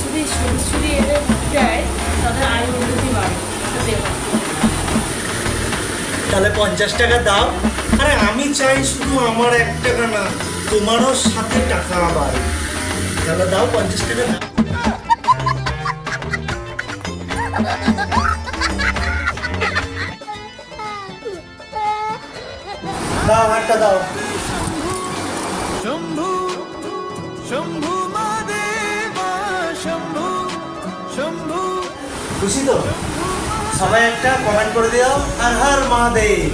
যদি সরাসরি এদের দেয় তাদের আয় উন্নতি বাড়ে। তাহলে 50 টাকা দাও। আরে আমি চাই শুধু আমার 1 টাকা না, তোমারও সাথে টাকা বাড়ে। তাহলে দাও 50 টাকা দাও। দাও একটা দাও। শম্ভু শম্ভু মহাদেবা শম্ভু শম্ভু। খুশি তো? সবাই একটা কমেন্ট করে দিও, হর হর মহাদেব।